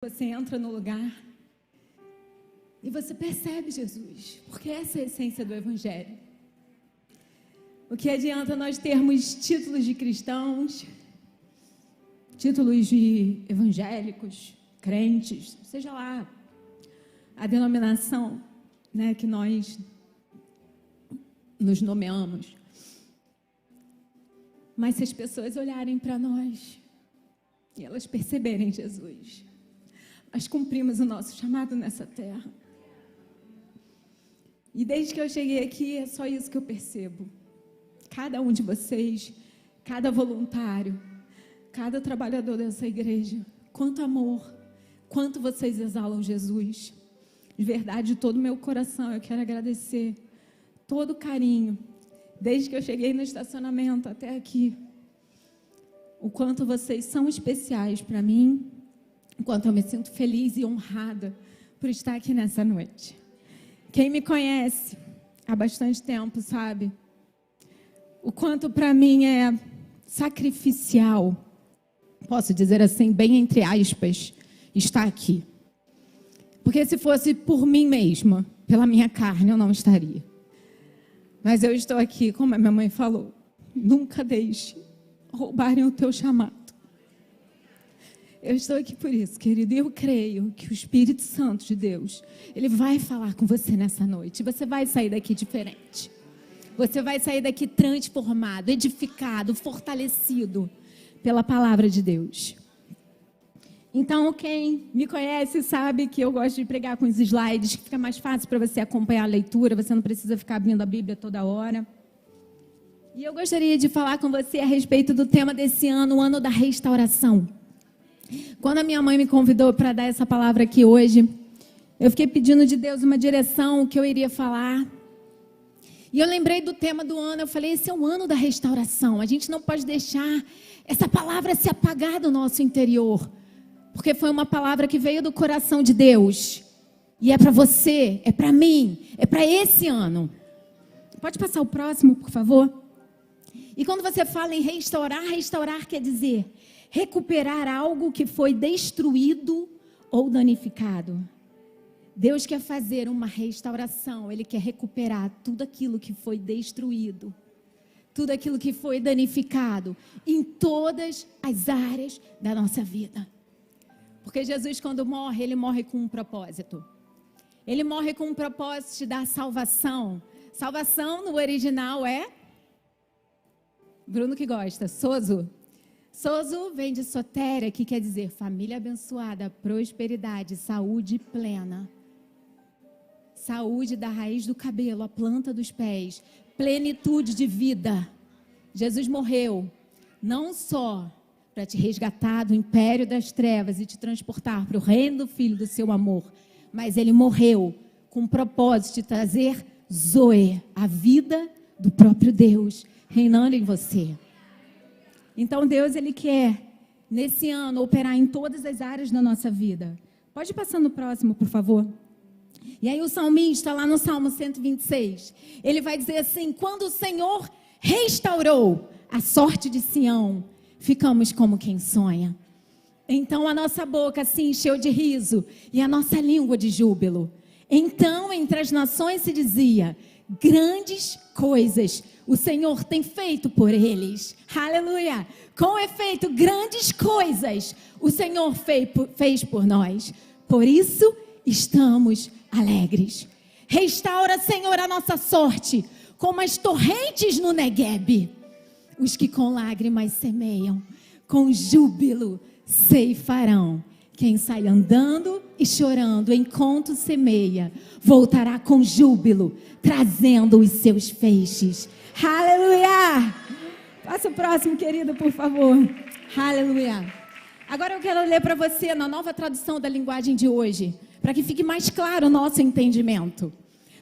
Você entra no lugar e você percebe Jesus, porque essa é a essência do Evangelho. O que adianta nós termos títulos de cristãos, títulos de evangélicos, crentes, seja lá a denominação, né, que nós nos nomeamos. Mas se as pessoas olharem para nós e elas perceberem Jesus, nós cumprimos o nosso chamado nessa terra. E desde que eu cheguei aqui, é só isso que eu percebo. Cada um de vocês, cada voluntário, cada trabalhador dessa igreja, quanto amor, quanto vocês exalam Jesus. De verdade, de todo o meu coração, eu quero agradecer todo o carinho, desde que eu cheguei no estacionamento até aqui, o quanto vocês são especiais para mim, o quanto eu me sinto feliz e honrada por estar aqui nessa noite. Quem me conhece há bastante tempo sabe o quanto para mim é sacrificial, posso dizer assim, bem entre aspas, estar aqui. Porque se fosse por mim mesma, pela minha carne, eu não estaria. Mas eu estou aqui, como a minha mãe falou, nunca deixe roubarem o teu chamado. Eu estou aqui por isso, querido, e eu creio que o Espírito Santo de Deus, ele vai falar com você nessa noite. Você vai sair daqui diferente. Você vai sair daqui transformado, edificado, fortalecido pela palavra de Deus. Então, quem me conhece sabe que eu gosto de pregar com os slides, que fica mais fácil para você acompanhar a leitura, você não precisa ficar abrindo a Bíblia toda hora. E eu gostaria de falar com você a respeito do tema desse ano, o ano da restauração. Quando a minha mãe me convidou para dar essa palavra aqui hoje, eu fiquei pedindo de Deus uma direção, o que eu iria falar. E eu lembrei do tema do ano, eu falei, esse é o ano da restauração. A gente não pode deixar essa palavra se apagar do nosso interior, porque foi uma palavra que veio do coração de Deus. E é para você, é para mim, é para esse ano. Pode passar o próximo, por favor? E quando você fala em restaurar, restaurar quer dizer recuperar algo que foi destruído ou danificado. Deus quer fazer uma restauração, Ele quer recuperar tudo aquilo que foi destruído, tudo aquilo que foi danificado, em todas as áreas da nossa vida. Porque Jesus, quando morre, Ele morre com um propósito. Ele morre com um propósito de dar salvação. Salvação no original é... Bruno que gosta, sozo. Sozo vem de sotéria, que quer dizer família abençoada, prosperidade, saúde plena. Saúde da raiz do cabelo, a planta dos pés, plenitude de vida. Jesus morreu não só para te resgatar do império das trevas e te transportar para o reino do Filho do seu amor, mas Ele morreu com o propósito de trazer Zoe, a vida do próprio Deus, reinando em você. Então Deus, Ele quer, nesse ano, operar em todas as áreas da nossa vida. Pode passar no próximo, por favor. E aí o salmista, lá no Salmo 126, ele vai dizer assim, quando o Senhor restaurou a sorte de Sião, ficamos como quem sonha. Então a nossa boca se encheu de riso e a nossa língua de júbilo. Então entre as nações se dizia, grandes coisas o Senhor tem feito por eles. Aleluia! Com efeito, grandes coisas o Senhor fez por nós. Por isso, estamos alegres. Restaura, Senhor, a nossa sorte, como as torrentes no Neguebe. Os que com lágrimas semeiam, com júbilo ceifarão. Quem sai andando e chorando enquanto semeia, voltará com júbilo, trazendo os seus feixes. Aleluia! Passa o próximo, querido, por favor. Aleluia! Agora eu quero ler para você na nova tradução da linguagem de hoje, para que fique mais claro o nosso entendimento.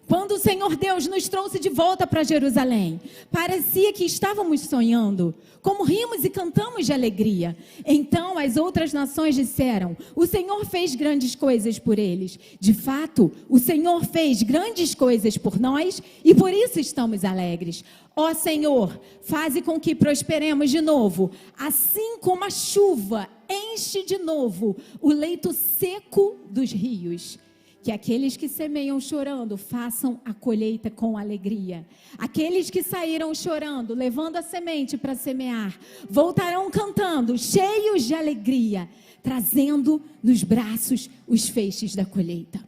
Quando o Senhor Deus nos trouxe de volta para Jerusalém, parecia que estávamos sonhando, como rimos e cantamos de alegria. Então as outras nações disseram, o Senhor fez grandes coisas por eles. De fato, o Senhor fez grandes coisas por nós e por isso estamos alegres. Ó Senhor, faze com que prosperemos de novo, assim como a chuva enche de novo o leito seco dos rios. Que aqueles que semeiam chorando façam a colheita com alegria. Aqueles que saíram chorando, levando a semente para semear, voltarão cantando, cheios de alegria, trazendo nos braços os feixes da colheita.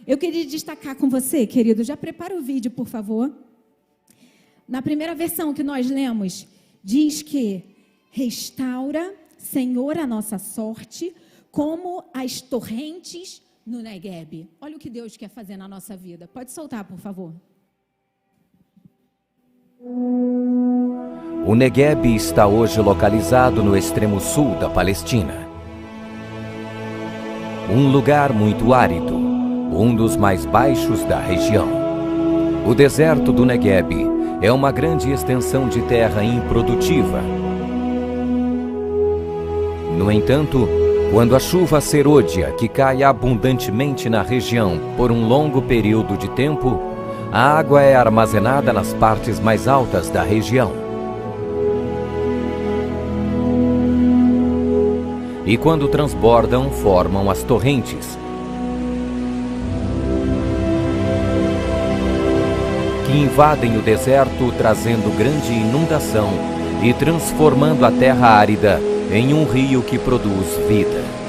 Eu queria destacar com você, querido, já prepara o vídeo, por favor. Na primeira versão que nós lemos, diz que restaura, Senhor, a nossa sorte, como as torrentes no Negueb. Olha o que Deus quer fazer na nossa vida. Pode soltar, por favor. O Negueb está hoje localizado no extremo sul da Palestina. Um lugar muito árido, um dos mais baixos da região. O deserto do Negueb é uma grande extensão de terra improdutiva. No entanto, quando a chuva serôdia, que cai abundantemente na região por um longo período de tempo, a água é armazenada nas partes mais altas da região. E quando transbordam, formam as torrentes, que invadem o deserto, trazendo grande inundação e transformando a terra árida em um rio que produz vida.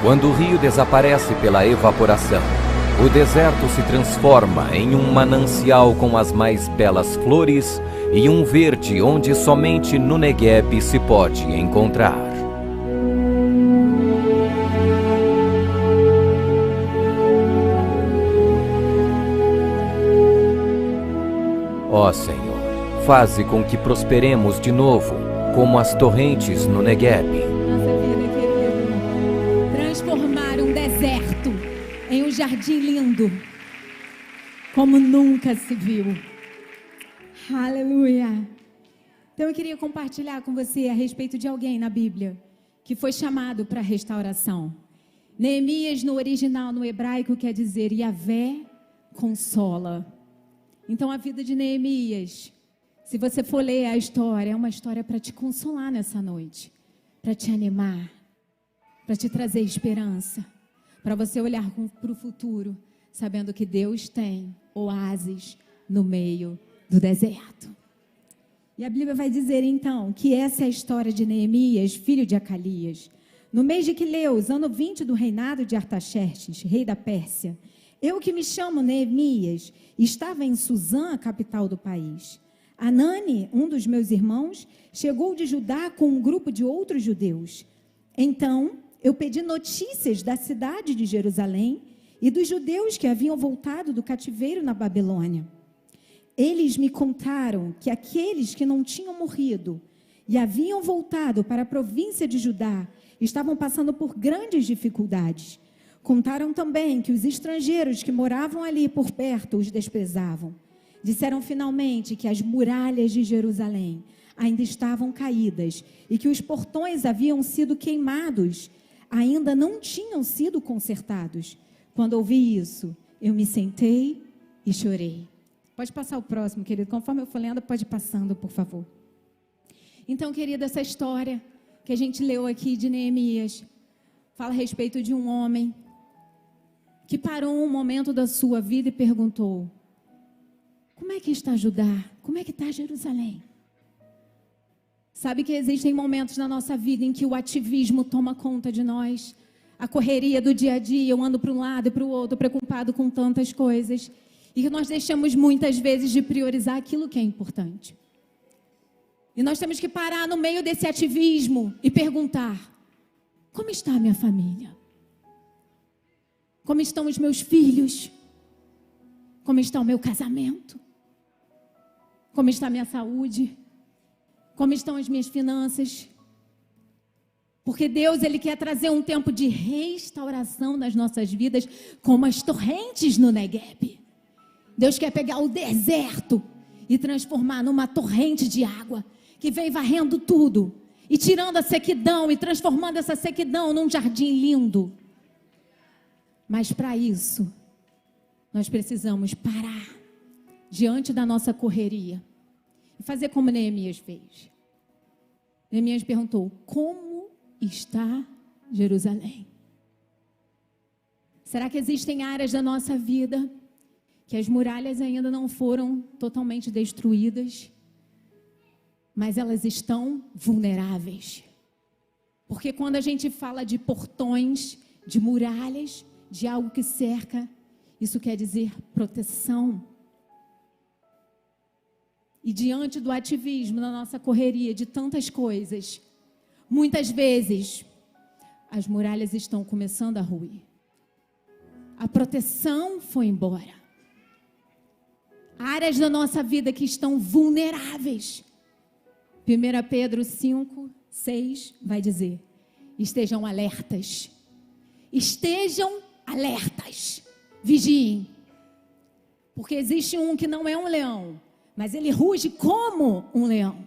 Quando o rio desaparece pela evaporação, o deserto se transforma em um manancial com as mais belas flores e um verde onde somente no Negueb se pode encontrar. Ó Senhor, faze com que prosperemos de novo, como as torrentes no Negueb. Transformar um deserto em um jardim lindo, como nunca se viu. Aleluia. Então eu queria compartilhar com você a respeito de alguém na Bíblia que foi chamado para restauração. Neemias, no original, no hebraico, quer dizer Yahvé consola. Então a vida de Neemias, se você for ler a história, é uma história para te consolar nessa noite, para te animar, para te trazer esperança, para você olhar para o futuro, sabendo que Deus tem oásis no meio do deserto. E a Bíblia vai dizer então que essa é a história de Neemias, filho de Acalias. No mês de Quileus, ano 20 do reinado de Artaxerxes, rei da Pérsia, Eu que me chamo Neemias, estava em Suzã, a capital do país. Anani, um dos meus irmãos, chegou de Judá com um grupo de outros judeus. Então, eu pedi notícias da cidade de Jerusalém e dos judeus que haviam voltado do cativeiro na Babilônia. Eles me contaram que aqueles que não tinham morrido e haviam voltado para a província de Judá estavam passando por grandes dificuldades. Contaram também que os estrangeiros que moravam ali por perto os desprezavam. Disseram finalmente que as muralhas de Jerusalém ainda estavam caídas e que os portões haviam sido queimados, ainda não tinham sido consertados. Quando ouvi isso, eu me sentei e chorei. Pode passar o próximo, querido. Conforme eu for lendo, pode ir passando, por favor. Então, querido, essa história que a gente leu aqui de Neemias fala a respeito de um homem que parou um momento da sua vida e perguntou: como é que está Judá? Como é que está Jerusalém? Sabe que existem momentos na nossa vida em que o ativismo toma conta de nós, a correria do dia a dia, eu ando para um lado e para o outro, preocupado com tantas coisas, e que nós deixamos muitas vezes de priorizar aquilo que é importante. E nós temos que parar no meio desse ativismo e perguntar: como está a minha família? Como estão os meus filhos? Como está o meu casamento? Como está a minha saúde? Como estão as minhas finanças? Porque Deus, Ele quer trazer um tempo de restauração nas nossas vidas, como as torrentes no Negueb. Deus quer pegar o deserto e transformar numa torrente de água, que vem varrendo tudo, e tirando a sequidão, e transformando essa sequidão num jardim lindo. Mas para isso, nós precisamos parar diante da nossa correria e fazer como Neemias fez. Neemias perguntou: como está Jerusalém? Será que existem áreas da nossa vida que as muralhas ainda não foram totalmente destruídas, mas elas estão vulneráveis? Porque quando a gente fala de portões, de muralhas, de algo que cerca, isso quer dizer proteção. E diante do ativismo, na nossa correria de tantas coisas, muitas vezes as muralhas estão começando a ruir. A proteção foi embora. Áreas da nossa vida que estão vulneráveis. 1 Pedro 5, 6 vai dizer: estejam alertas. Estejam alertas. Vigiem. Porque existe um que não é um leão, mas ele ruge como um leão.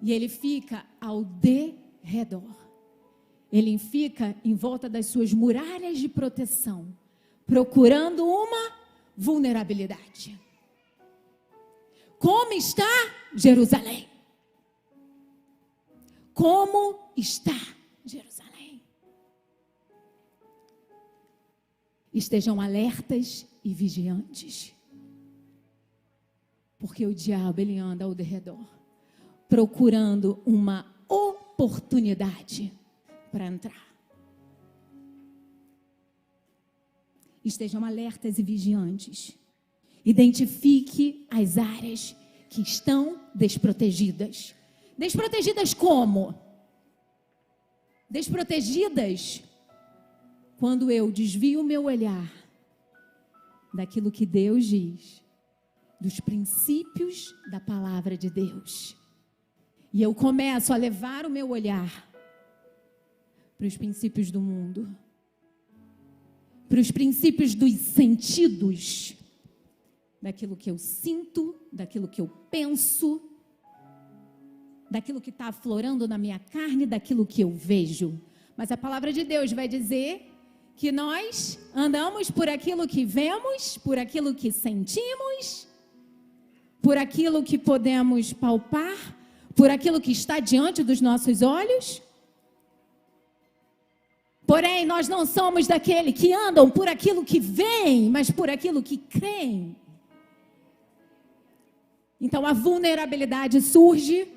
E ele fica ao derredor. Ele fica em volta das suas muralhas de proteção, procurando uma vulnerabilidade. Como está Jerusalém? Como está Jerusalém? Estejam alertas e vigiantes. Porque o diabo, ele anda ao derredor, procurando uma oportunidade para entrar. Estejam alertas e vigiantes. Identifique as áreas que estão desprotegidas. Desprotegidas como? Desprotegidas quando eu desvio o meu olhar daquilo que Deus diz, dos princípios da palavra de Deus. E eu começo a levar o meu olhar para os princípios do mundo, para os princípios dos sentidos, daquilo que eu sinto, daquilo que eu penso, daquilo que está aflorando na minha carne, daquilo que eu vejo. Mas a palavra de Deus vai dizer que nós andamos por aquilo que vemos, por aquilo que sentimos, por aquilo que podemos palpar, por aquilo que está diante dos nossos olhos. Porém, nós não somos daquele que andam por aquilo que veem, mas por aquilo que creem. Então, a vulnerabilidade surge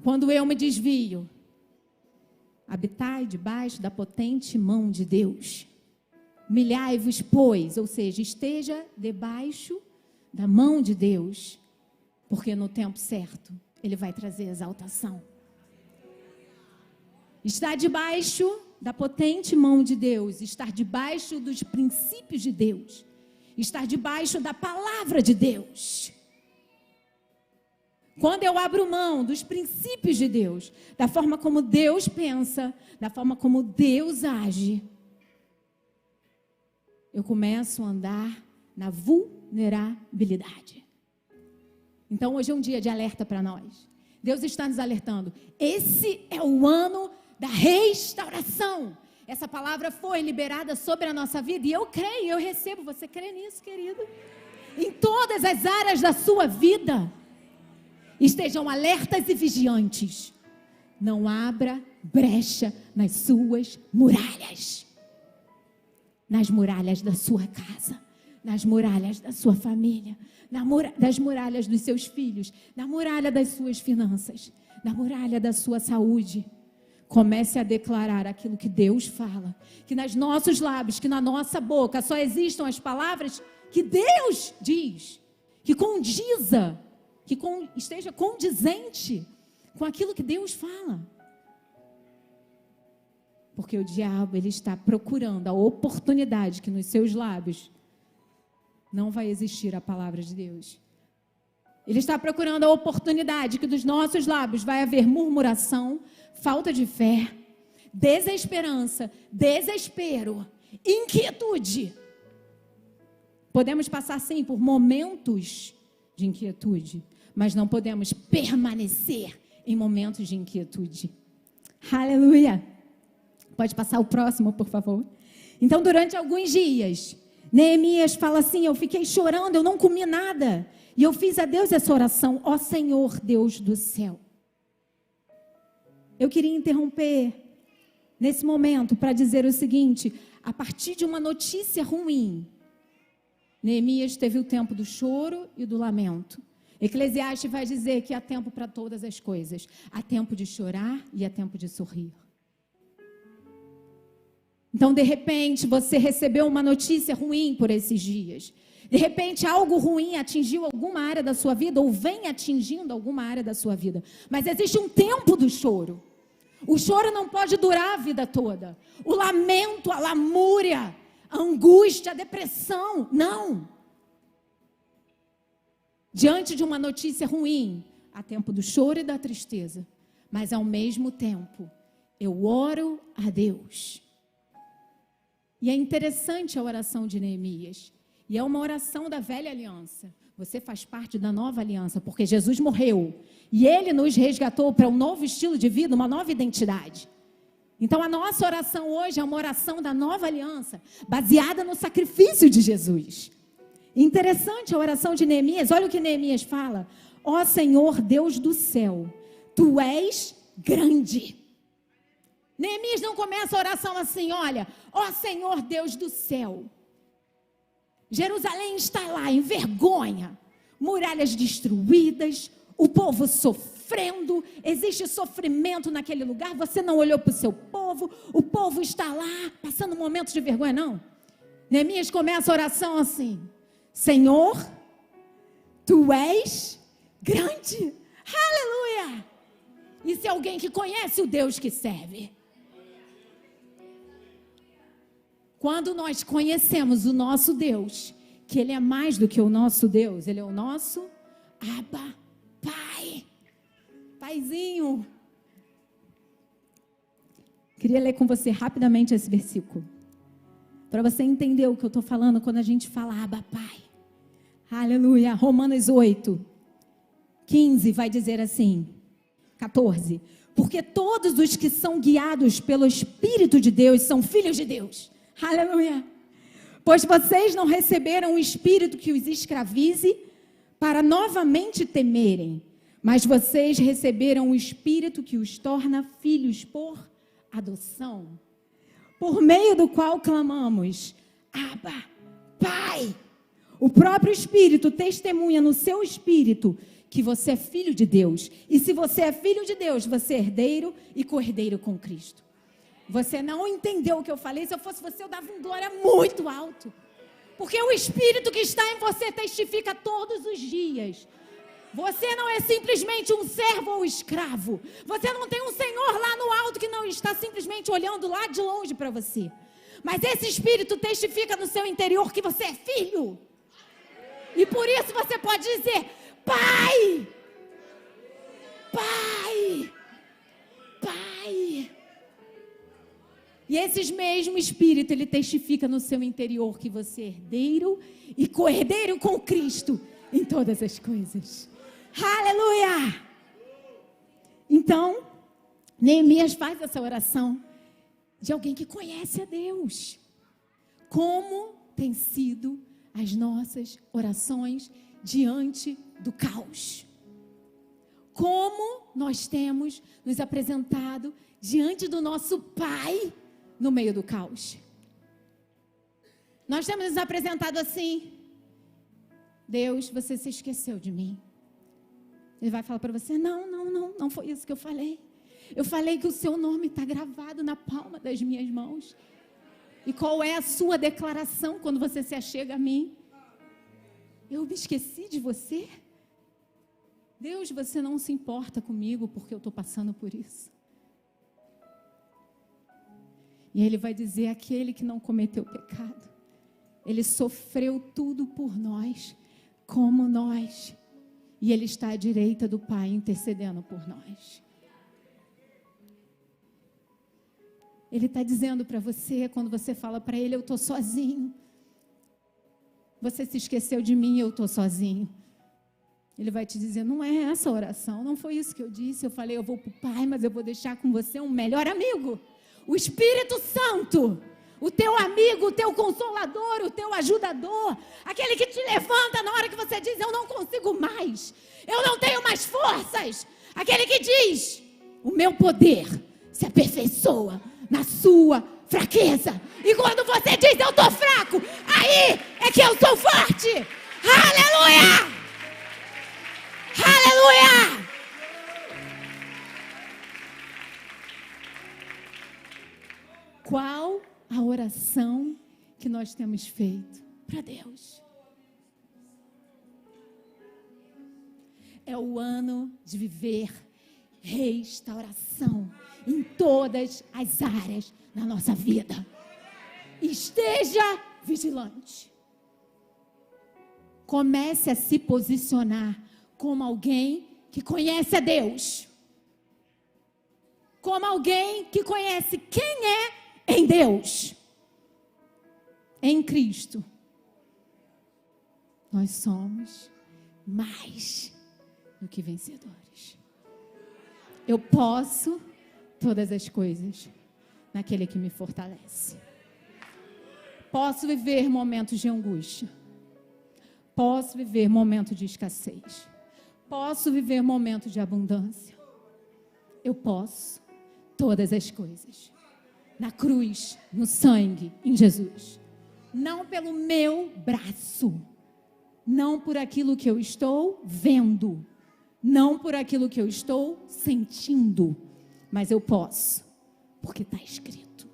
quando eu me desvio. Habitai debaixo da potente mão de Deus. Humilhai-vos, pois, ou seja, esteja debaixo da mão de Deus, porque no tempo certo Ele vai trazer exaltação. Estar debaixo da potente mão de Deus, estar debaixo dos princípios de Deus, estar debaixo da palavra de Deus. Quando eu abro mão dos princípios de Deus, da forma como Deus pensa, da forma como Deus age, eu começo a andar na vulnerabilidade. Então hoje é um dia de alerta para nós. Deus está nos alertando. Esse é o ano da restauração. Essa palavra foi liberada sobre a nossa vida e eu creio, eu recebo. Você crê nisso, querido? Em todas as áreas da sua vida, estejam alertas e vigiantes. Não abra brecha nas suas muralhas. Nas muralhas da sua casa, nas muralhas da sua família, das muralhas dos seus filhos, na muralha das suas finanças, na muralha da sua saúde. Comece a declarar aquilo que Deus fala, que nos nossos lábios, que na nossa boca só existam as palavras que Deus diz, que condiza, que esteja condizente com aquilo que Deus fala. Porque o diabo, ele está procurando a oportunidade que nos seus lábios não vai existir a palavra de Deus. Ele está procurando a oportunidade que dos nossos lábios vai haver murmuração, falta de fé, desesperança, desespero, inquietude. Podemos passar, sim, por momentos de inquietude, mas não podemos permanecer em momentos de inquietude. Aleluia! Pode passar o próximo, por favor. Então, durante alguns dias, Neemias fala assim: eu fiquei chorando, eu não comi nada. E eu fiz a Deus essa oração: ó Senhor, Deus do céu. Eu queria interromper nesse momento para dizer o seguinte: a partir de uma notícia ruim, Neemias teve o tempo do choro e do lamento. Eclesiastes vai dizer que há tempo para todas as coisas. Há tempo de chorar e há tempo de sorrir. Então, de repente, você recebeu uma notícia ruim por esses dias. De repente, algo ruim atingiu alguma área da sua vida ou vem atingindo alguma área da sua vida. Mas existe um tempo do choro. O choro não pode durar a vida toda. O lamento, a lamúria, a angústia, a depressão, não. Diante de uma notícia ruim, há tempo do choro e da tristeza. Mas, ao mesmo tempo, eu oro a Deus. E é interessante a oração de Neemias. E é uma oração da velha aliança. Você faz parte da nova aliança, porque Jesus morreu. E Ele nos resgatou para um novo estilo de vida, uma nova identidade. Então, a nossa oração hoje é uma oração da nova aliança, baseada no sacrifício de Jesus. Interessante a oração de Neemias. Olha o que Neemias fala: ó Senhor Deus do céu, Tu és grande. Neemias não começa a oração assim: olha, ó Senhor Deus do céu, Jerusalém está lá em vergonha, muralhas destruídas, o povo sofrendo, existe sofrimento naquele lugar, você não olhou para o seu povo, o povo está lá passando momentos de vergonha, não. Neemias começa a oração assim: Senhor, Tu és grande. Aleluia! Isso é alguém que conhece o Deus que serve. Quando nós conhecemos o nosso Deus, que Ele é mais do que o nosso Deus, Ele é o nosso Abba, Pai, Paizinho. Queria ler com você rapidamente esse versículo, para você entender o que eu estou falando quando a gente fala Abba, Pai. Aleluia. Romanos 8, 15 vai dizer assim, 14. Porque todos os que são guiados pelo Espírito de Deus são filhos de Deus. Aleluia. Pois vocês não receberam um espírito que os escravize para novamente temerem, mas vocês receberam um espírito que os torna filhos por adoção, por meio do qual clamamos: Abba, Pai. O próprio Espírito testemunha no seu espírito que você é filho de Deus. E se você é filho de Deus, você é herdeiro e co-herdeiro com Cristo. Você não entendeu o que eu falei. Se eu fosse você, eu dava um glória muito alto. Porque o Espírito que está em você testifica todos os dias. Você não é simplesmente um servo ou escravo. Você não tem um Senhor lá no alto que não está simplesmente olhando lá de longe para você. Mas esse Espírito testifica no seu interior que você é filho. E por isso você pode dizer: Pai! Pai! Pai! E esse mesmo Espírito, ele testifica no seu interior que você é herdeiro e co-herdeiro com Cristo em todas as coisas. Aleluia! Então, Neemias faz essa oração de alguém que conhece a Deus. Como tem sido as nossas orações diante do caos? Como nós temos nos apresentado diante do nosso Pai no meio do caos? Nós temos nos apresentado assim: Deus, você se esqueceu de mim. Ele vai falar para você: não foi isso que eu falei. Eu falei que o seu nome está gravado na palma das minhas mãos. E qual é a sua declaração quando você se achega a mim? Eu me esqueci de você? Deus, você não se importa comigo porque eu estou passando por isso. E ele vai dizer: aquele que não cometeu pecado, ele sofreu tudo por nós, como nós. E ele está à direita do Pai, intercedendo por nós. Ele está dizendo para você, quando você fala para ele: eu estou sozinho. Você se esqueceu de mim, eu estou sozinho. Ele vai te dizer: não é essa a oração, não foi isso que eu disse. Eu falei: eu vou para o Pai, mas eu vou deixar com você um melhor amigo. O Espírito Santo, o teu amigo, o teu consolador, o teu ajudador, aquele que te levanta na hora que você diz: eu não consigo mais, eu não tenho mais forças. Aquele que diz: o meu poder se aperfeiçoa na sua fraqueza. E quando você diz: eu estou fraco, aí é que eu sou forte. Aleluia! Aleluia! Qual a oração que nós temos feito para Deus? É o ano de viver restauração em todas as áreas da nossa vida. Esteja vigilante. Comece a se posicionar como alguém que conhece a Deus. Como alguém que conhece quem é em Deus, em Cristo. Nós somos mais do que vencedores. Eu posso todas as coisas naquele que me fortalece. Posso viver momentos de angústia. Posso viver momentos de escassez. Posso viver momentos de abundância. Eu posso todas as coisas. Na cruz, no sangue, em Jesus. Não pelo meu braço. Não por aquilo que eu estou vendo. Não por aquilo que eu estou sentindo. Mas eu posso, porque está escrito.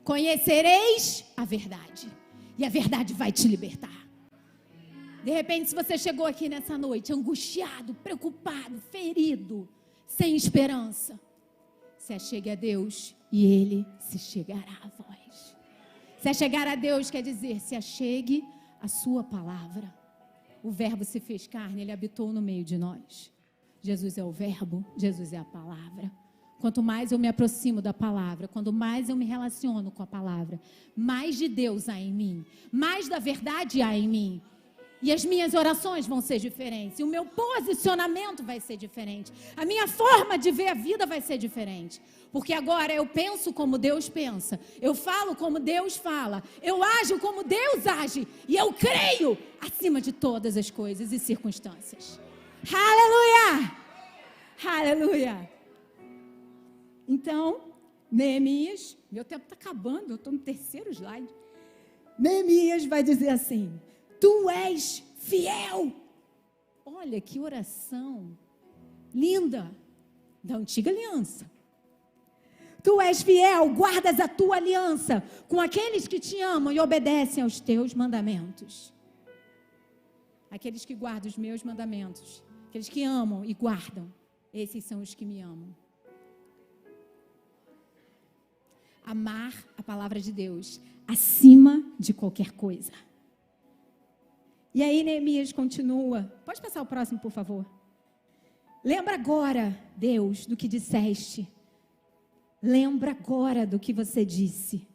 Conhecereis a verdade. E a verdade vai te libertar. De repente, se você chegou aqui nessa noite angustiado, preocupado, ferido, sem esperança, se achegue a Deus e Ele se chegará a vós. Se achegar a Deus quer dizer: se achegue a sua palavra. O verbo se fez carne, Ele habitou no meio de nós. Jesus é o verbo, Jesus é a palavra. Quanto mais eu me aproximo da palavra, quanto mais eu me relaciono com a palavra, mais de Deus há em mim, mais da verdade há em mim. E as minhas orações vão ser diferentes. E o meu posicionamento vai ser diferente. A minha forma de ver a vida vai ser diferente. Porque agora eu penso como Deus pensa. Eu falo como Deus fala. Eu ajo como Deus age. E eu creio acima de todas as coisas e circunstâncias. Aleluia! Aleluia! Então, Neemias, meu tempo está acabando, eu estou no terceiro slide. Neemias vai dizer assim: tu és fiel. Olha que oração linda da antiga aliança. Tu és fiel, guardas a tua aliança com aqueles que te amam e obedecem aos teus mandamentos. Aqueles que guardam os meus mandamentos, aqueles que amam e guardam, esses são os que me amam. Amar a palavra de Deus acima de qualquer coisa. E aí Neemias continua. Pode passar o próximo, por favor. Lembra agora, Deus, do que disseste. Lembra agora do que você disse.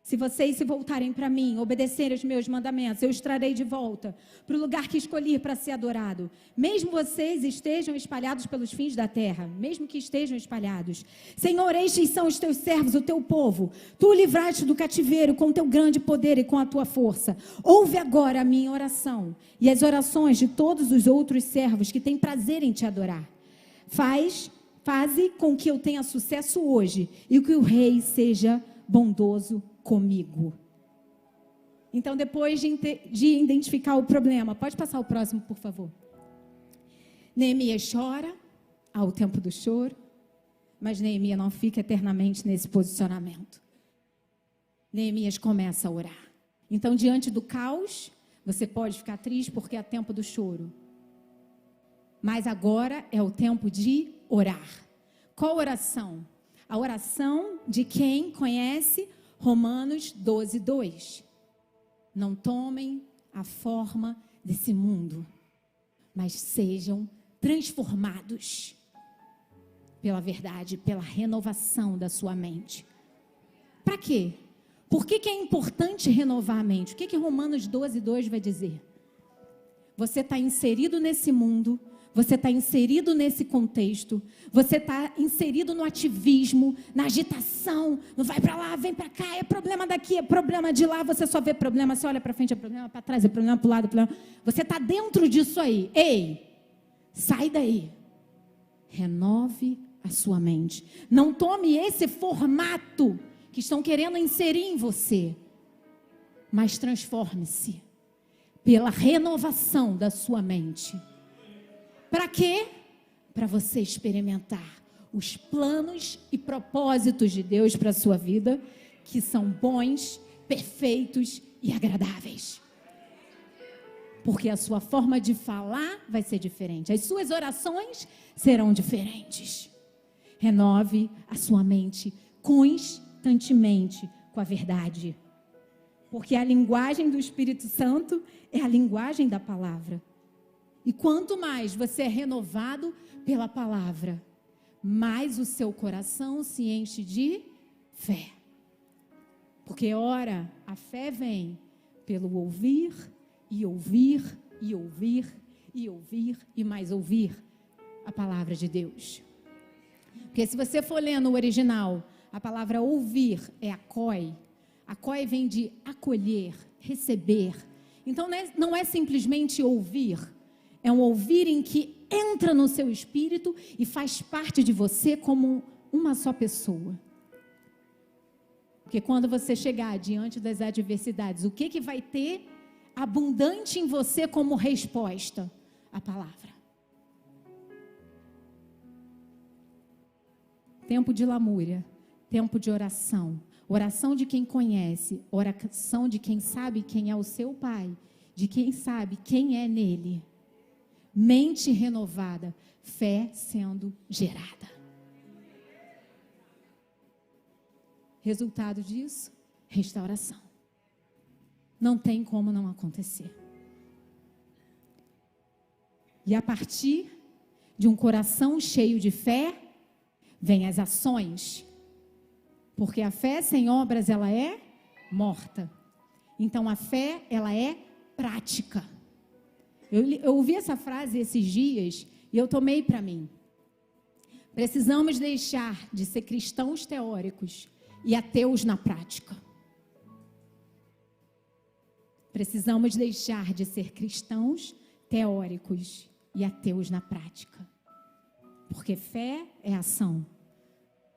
Se vocês se voltarem para mim, obedecerem os meus mandamentos, eu os trarei de volta para o lugar que escolhi para ser adorado. Mesmo vocês estejam espalhados pelos fins da terra, mesmo que estejam espalhados. Senhor, estes são os teus servos, o teu povo. Tu o livraste do cativeiro com teu grande poder e com a tua força. Ouve agora a minha oração e as orações de todos os outros servos que têm prazer em te adorar. Faze com que eu tenha sucesso hoje e que o rei seja bondoso comigo. Então, depois de identificar o problema, pode passar o próximo, por favor. Neemias chora, há o tempo do choro, mas Neemias não fica eternamente nesse posicionamento. Neemias começa a orar. Então, diante do caos, você pode ficar triste porque é tempo do choro. Mas agora é o tempo de orar. Qual oração? A oração de quem conhece Romanos 12, 2. Não tomem a forma desse mundo, mas sejam transformados pela verdade, pela renovação da sua mente. Para quê? Por que é importante renovar a mente? O que Romanos 12, 2 vai dizer? Você está inserido nesse mundo, você está inserido nesse contexto, você está inserido no ativismo, na agitação, não vai para lá, vem para cá, é problema daqui, é problema de lá, você só vê problema, você olha para frente, é problema para trás, é problema para o lado, é problema. Você está dentro disso aí. Ei, sai daí. Renove a sua mente. Não tome esse formato que estão querendo inserir em você, mas transforme-se pela renovação da sua mente. Para quê? Para você experimentar os planos e propósitos de Deus para a sua vida, que são bons, perfeitos e agradáveis. Porque a sua forma de falar vai ser diferente. As suas orações serão diferentes. Renove a sua mente constantemente com a verdade. Porque a linguagem do Espírito Santo é a linguagem da palavra. E quanto mais você é renovado pela palavra, mais o seu coração se enche de fé. Porque, ora, a fé vem pelo ouvir, e ouvir, e ouvir, e ouvir, e mais ouvir a palavra de Deus. Porque se você for ler no original, a palavra ouvir é akoi. Akoi vem de acolher, receber. Então, não é simplesmente ouvir. É um ouvir em que entra no seu espírito e faz parte de você como uma só pessoa. Porque quando você chegar diante das adversidades, o que vai ter abundante em você como resposta? A palavra. Tempo de lamúria, tempo de oração. Oração de quem conhece, oração de quem sabe quem é o seu Pai, de quem sabe quem é nele. Mente renovada, fé sendo gerada. Resultado disso, restauração. Não tem como não acontecer. E a partir de um coração cheio de fé, vem as ações. Porque a fé sem obras, ela é morta. Então a fé, ela é prática. Eu ouvi essa frase esses dias e eu tomei para mim. Precisamos deixar de ser cristãos teóricos e ateus na prática. Precisamos deixar de ser cristãos teóricos e ateus na prática. Porque fé é ação.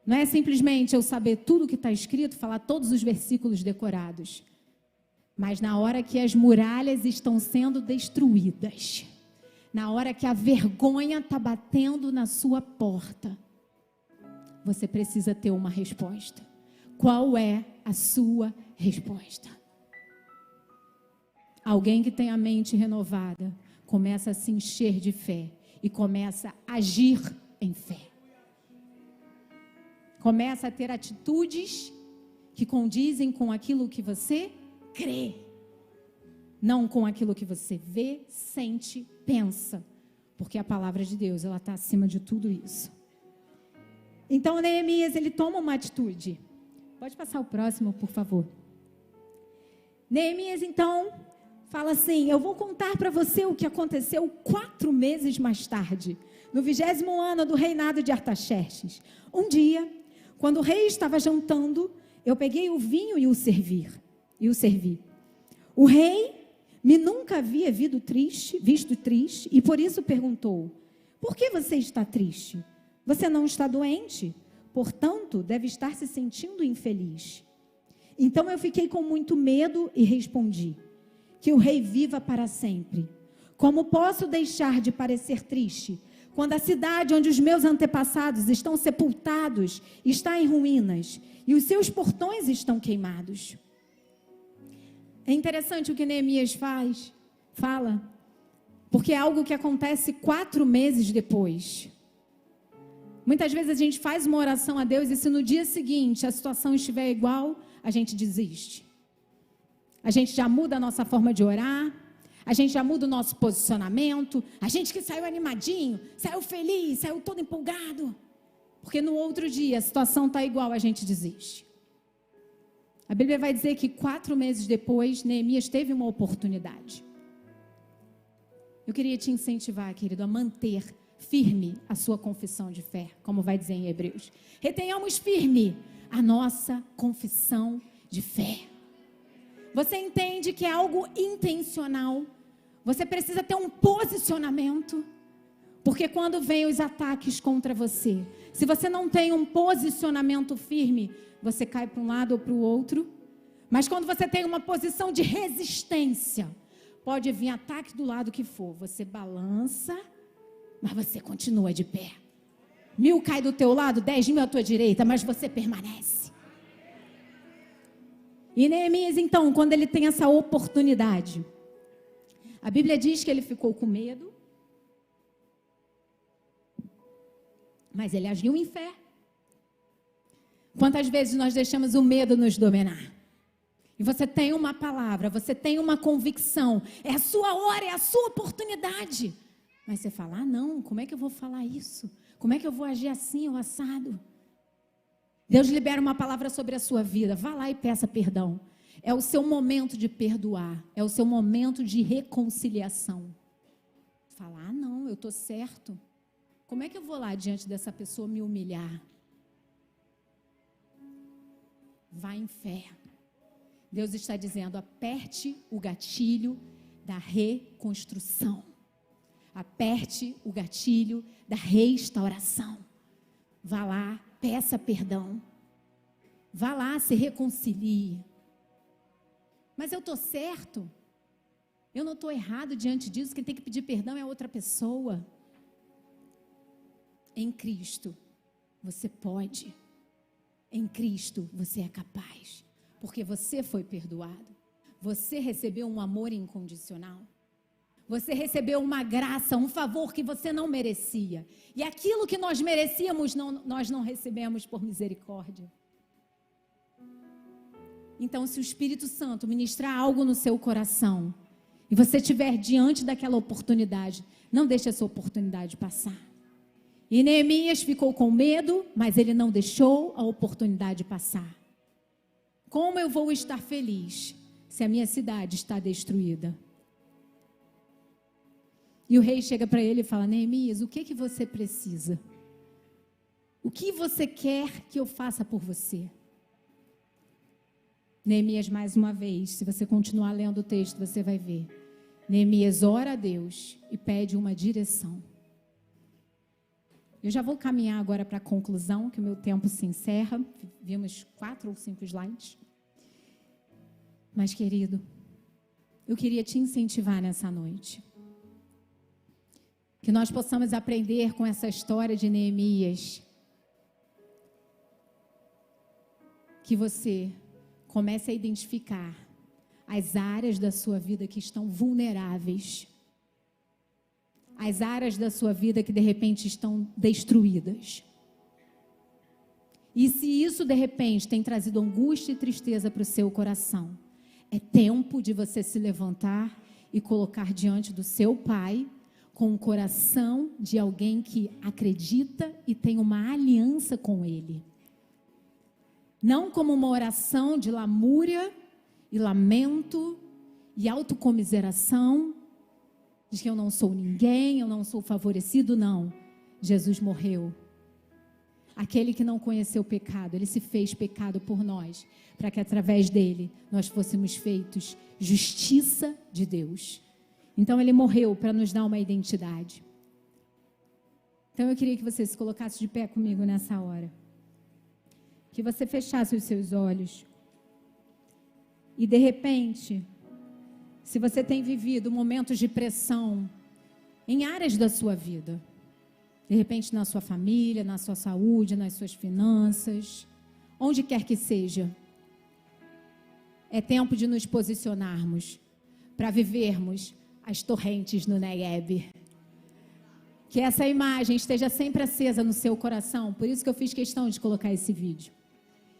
Não é simplesmente eu saber tudo o que está escrito, falar todos os versículos decorados. Mas na hora que as muralhas estão sendo destruídas, na hora que a vergonha está batendo na sua porta, você precisa ter uma resposta. Qual é a sua resposta? Alguém que tem a mente renovada começa a se encher de fé e começa a agir em fé. Começa a ter atitudes que condizem com aquilo que você crê, não com aquilo que você vê, sente, pensa, porque a palavra de Deus, ela está acima de tudo isso. Então, Neemias, ele toma uma atitude. Pode passar o próximo, por favor. Neemias, então, fala assim: eu vou contar para você o que aconteceu 4 meses mais tarde, no 20º ano do reinado de Artaxerxes. Um dia, quando o rei estava jantando, eu peguei o vinho e o servi. O rei me nunca havia visto triste e por isso perguntou: por que você está triste? Você não está doente, portanto, deve estar se sentindo infeliz. Então eu fiquei com muito medo e respondi: que o rei viva para sempre. Como posso deixar de parecer triste quando a cidade onde os meus antepassados estão sepultados está em ruínas e os seus portões estão queimados? É interessante o que Neemias fala, porque é algo que acontece 4 meses depois. Muitas vezes a gente faz uma oração a Deus e se no dia seguinte a situação estiver igual, a gente desiste. A gente já muda a nossa forma de orar, a gente já muda o nosso posicionamento, a gente que saiu animadinho, saiu feliz, saiu todo empolgado, porque no outro dia a situação está igual, a gente desiste. A Bíblia vai dizer que 4 meses depois, Neemias teve uma oportunidade. Eu queria te incentivar, querido, a manter firme a sua confissão de fé, como vai dizer em Hebreus. Retenhamos firme a nossa confissão de fé. Você entende que é algo intencional. Você precisa ter um posicionamento. Porque quando vem os ataques contra você, se você não tem um posicionamento firme, você cai para um lado ou para o outro. Mas quando você tem uma posição de resistência, pode vir ataque do lado que for. Você balança, mas você continua de pé. 1000 cai do teu lado, 10.000 à tua direita, mas você permanece. E Neemias, então, quando ele tem essa oportunidade, a Bíblia diz que ele ficou com medo, mas ele agiu em fé. Quantas vezes nós deixamos o medo nos dominar? E você tem uma palavra, você tem uma convicção, é a sua hora, é a sua oportunidade. Mas você fala: ah, não, como é que eu vou falar isso? Como é que eu vou agir assim ou assado? Deus libera uma palavra sobre a sua vida. Vá lá e peça perdão. É o seu momento de perdoar. É o seu momento de reconciliação. Fala: ah, não, eu estou certo. Como é que eu vou lá diante dessa pessoa me humilhar? Vá em fé. Deus está dizendo: aperte o gatilho da reconstrução. Aperte o gatilho da restauração. Vá lá, peça perdão. Vá lá, se reconcilie. Mas eu estou certo? Eu não estou errado diante disso? Quem tem que pedir perdão é outra pessoa. Em Cristo, você pode. Em Cristo, você é capaz. Porque você foi perdoado. Você recebeu um amor incondicional. Você recebeu uma graça, um favor que você não merecia. E aquilo que nós merecíamos, nós não recebemos por misericórdia. Então, se o Espírito Santo ministrar algo no seu coração, e você estiver diante daquela oportunidade, não deixe essa oportunidade passar. E Neemias ficou com medo, mas ele não deixou a oportunidade passar. Como eu vou estar feliz se a minha cidade está destruída? E o rei chega para ele e fala: Neemias, o que você precisa? O que você quer que eu faça por você? Neemias, mais uma vez, se você continuar lendo o texto, você vai ver. Neemias ora a Deus e pede uma direção. Eu já vou caminhar agora para a conclusão, que o meu tempo se encerra. Vimos 4 ou 5 slides. Mas, querido, eu queria te incentivar nessa noite. Que nós possamos aprender com essa história de Neemias que você comece a identificar as áreas da sua vida que estão vulneráveis. As áreas da sua vida que de repente estão destruídas. E se isso de repente tem trazido angústia e tristeza para o seu coração, é tempo de você se levantar e colocar diante do seu Pai com o coração de alguém que acredita e tem uma aliança com Ele. Não como uma oração de lamúria e lamento e autocomiseração, de que eu não sou ninguém, eu não sou favorecido, não. Jesus morreu. Aquele que não conheceu o pecado, Ele se fez pecado por nós, para que através dele nós fôssemos feitos justiça de Deus. Então Ele morreu para nos dar uma identidade. Então eu queria que você se colocasse de pé comigo nessa hora. Que você fechasse os seus olhos. E de repente, se você tem vivido momentos de pressão em áreas da sua vida, de repente na sua família, na sua saúde, nas suas finanças, onde quer que seja, é tempo de nos posicionarmos para vivermos as torrentes no Negueb. Que essa imagem esteja sempre acesa no seu coração, por isso que eu fiz questão de colocar esse vídeo.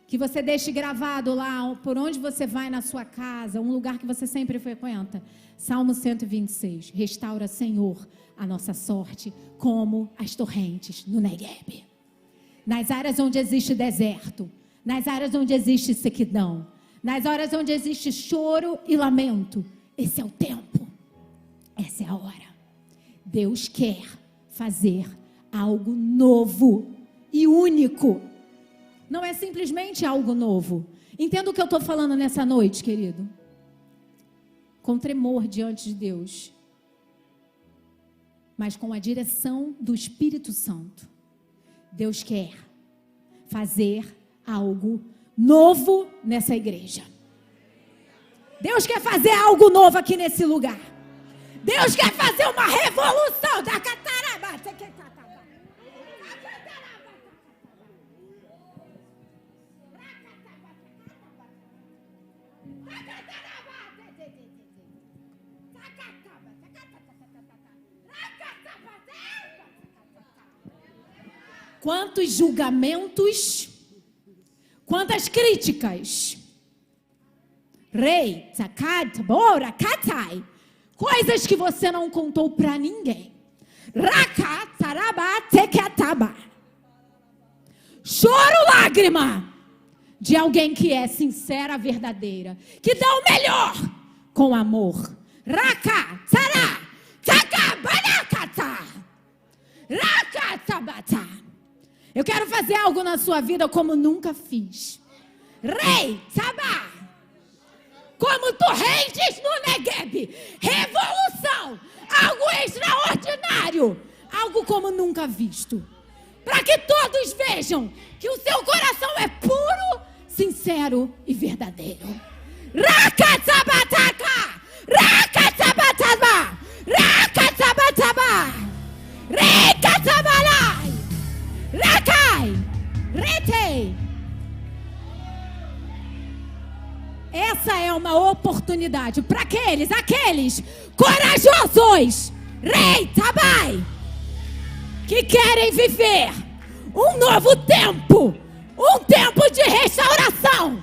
Que você deixe gravado lá, por onde você vai na sua casa, um lugar que você sempre frequenta. Salmo 126. Restaura, Senhor, a nossa sorte, como as torrentes no Negueb. Nas áreas onde existe deserto, nas áreas onde existe sequidão, nas áreas onde existe choro e lamento. Esse é o tempo. Essa é a hora. Deus quer fazer algo novo e único. Não é simplesmente algo novo. Entenda o que eu estou falando nessa noite, querido. Com tremor diante de Deus. Mas com a direção do Espírito Santo. Deus quer fazer algo novo nessa igreja. Deus quer fazer algo novo aqui nesse lugar. Deus quer fazer uma revolução da cataraba. Quantos julgamentos, quantas críticas, rei, takat, bora, katai, coisas que você não contou para ninguém. Raka, taraba, tekataba. Choro, lágrima de alguém que é sincera, verdadeira, que dá o melhor com amor. Raka, tará, takabanakata. Raka, tabata. Eu quero fazer algo na sua vida como nunca fiz. Rei, Sabá. Como torrentes no Negueb. Revolução. Algo extraordinário. Algo como nunca visto. Para que todos vejam que o seu coração é puro, sincero e verdadeiro. Rakasabataka. Rakasabataba. Rakasabataba. Rekasabalai. Rakai, retei. Essa é uma oportunidade para aqueles corajosos, rei, tabai, que querem viver um novo tempo, um tempo de restauração,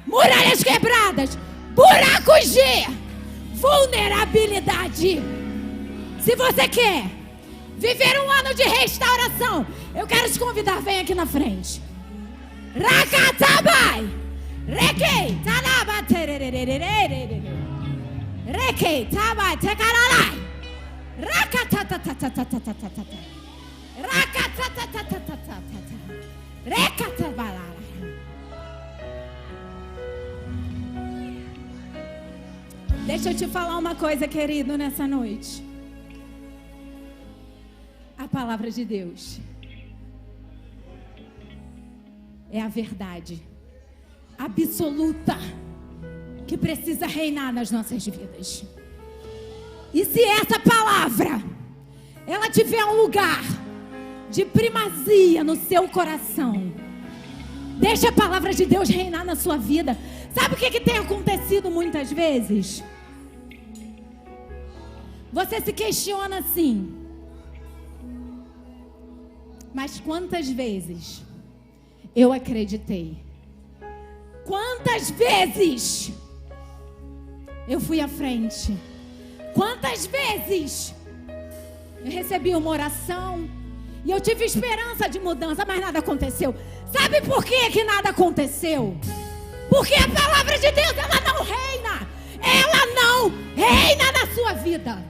muralhas quebradas, buracos de vulnerabilidade. Se você quer viver um ano de restauração, eu quero te convidar, vem aqui na frente. Rakatabai. Rekei, talaba tererererererere. Rekei, tabai, tekaralai. Rakatatatatatatatata. Rakatatatatatatatata. Rekatabalala. Deixa eu te falar uma coisa, querido, nessa noite. A palavra de Deus é a verdade absoluta que precisa reinar nas nossas vidas. E se essa palavra ela tiver um lugar de primazia no seu coração, Deixa a palavra de Deus reinar na sua vida. Sabe o que tem acontecido muitas vezes? Você se questiona assim: mas quantas vezes eu acreditei? Quantas vezes eu fui à frente? Quantas vezes eu recebi uma oração e eu tive esperança de mudança, mas nada aconteceu? Sabe por que nada aconteceu? Porque a palavra de Deus, ela não reina. Ela não reina na sua vida.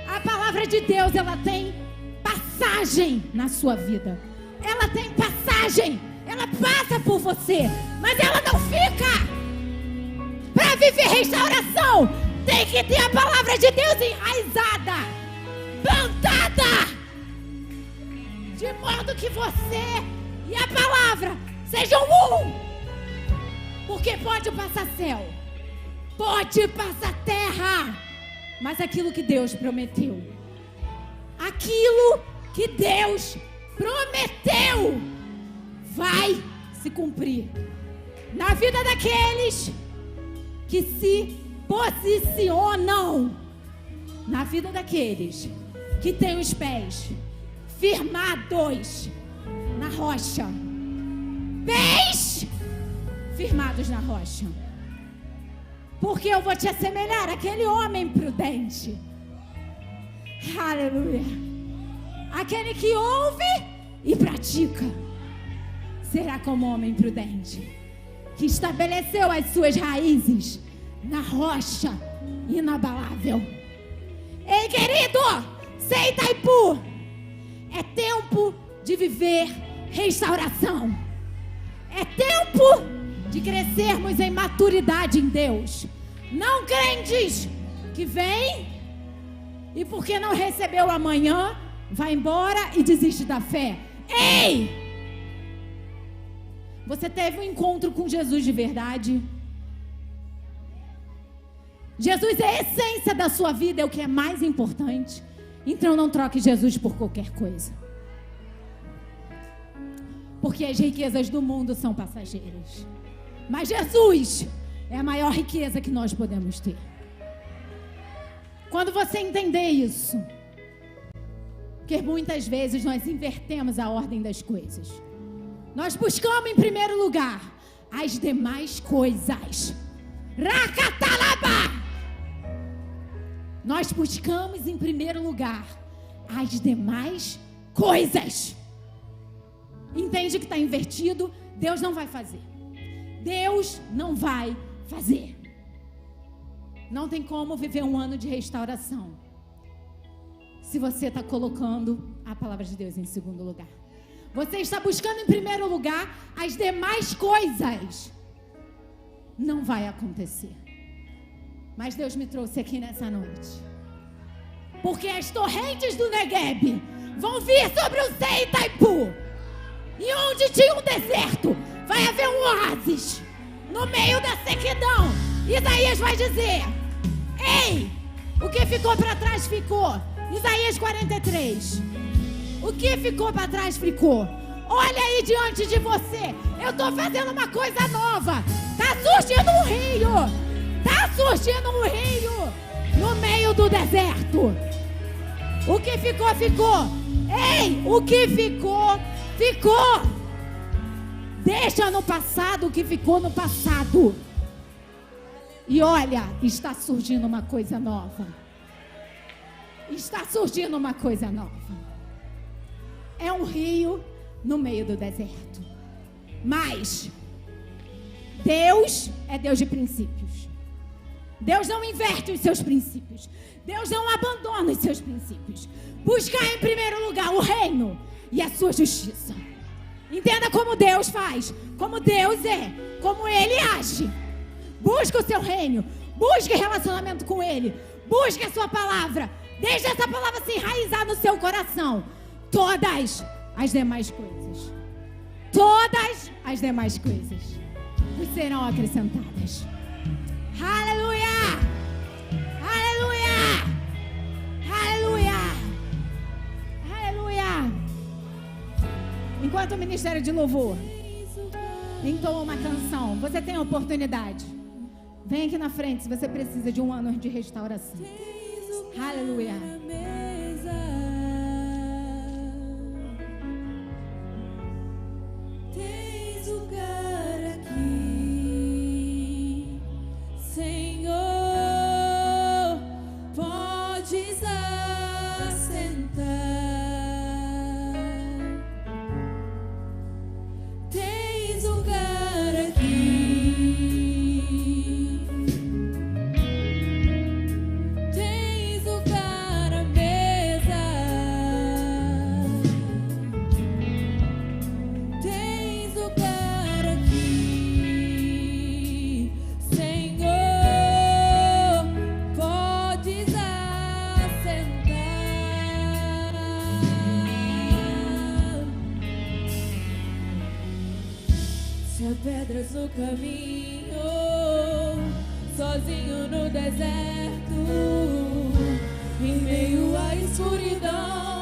A palavra de Deus, ela tem passagem na sua vida. Ela tem passagem. Ela passa por você, mas ela não fica. Para viver restauração, tem que ter a palavra de Deus enraizada, plantada, de modo que você e a palavra sejam um. Porque pode passar céu, pode passar terra, mas aquilo que Deus prometeu, aquilo que Deus prometeu, vai se cumprir na vida daqueles que se posicionam, na vida daqueles que têm os pés firmados na rocha. Pés firmados na rocha. Porque eu vou te assemelhar àquele homem prudente. Aleluia. Aquele que ouve e pratica será como homem prudente, que estabeleceu as suas raízes na rocha inabalável. Ei, querido, Sei, Itaipu, é tempo de viver restauração. É tempo de crescermos em maturidade em Deus. Não crentes que vêm e porque não recebeu amanhã, vai embora e desiste da fé. Ei! Você teve um encontro com Jesus de verdade? Jesus é a essência da sua vida, é o que é mais importante. Então não troque Jesus por qualquer coisa. Porque as riquezas do mundo são passageiras. Mas Jesus é a maior riqueza que nós podemos ter. Quando você entender isso, porque muitas vezes nós invertemos a ordem das coisas. Nós buscamos em primeiro lugar as demais coisas. Racatalaba! Nós buscamos em primeiro lugar as demais coisas. Entende que está invertido? Deus não vai fazer. Deus não vai fazer. Não tem como viver um ano de restauração se você está colocando a palavra de Deus em segundo lugar. Você está buscando em primeiro lugar as demais coisas. Não vai acontecer. Mas Deus me trouxe aqui nessa noite, porque as torrentes do Negueb vão vir sobre o Sei Itaipu. E onde tinha um deserto, vai haver um oásis. No meio da sequidão, Isaías vai dizer: ei, o que ficou para trás ficou. Isaías 43. O que ficou para trás ficou. Olha aí diante de você, eu estou fazendo uma coisa nova. Está surgindo um rio. Está surgindo um rio no meio do deserto. O que ficou, ficou. Ei, o que ficou, ficou. Deixa no passado o que ficou no passado. E olha, está surgindo uma coisa nova. Está surgindo uma coisa nova. É um rio no meio do deserto. Mas Deus é Deus de princípios. Deus não inverte os seus princípios. Deus não abandona os seus princípios. Buscar em primeiro lugar o reino e a sua justiça. Entenda como Deus faz, como Deus é, como Ele age. Busque o seu reino, busque relacionamento com Ele, busque a sua palavra. Deixe essa palavra se enraizar no seu coração. Todas as demais coisas, todas as demais coisas vos serão acrescentadas. Aleluia! Aleluia! Aleluia! Aleluia! Enquanto o ministério de louvor Entoa uma canção. Você tem a oportunidade. Vem aqui na frente se você precisa de um ano de restauração. Aleluia. Tens lugar aqui, Senhor, podes assentar. Tens lugar aqui, tens lugar à mesa, tens lugar aqui, Senhor, podes assentar. Se há pedras no caminho, sozinho no deserto, em meio à escuridão,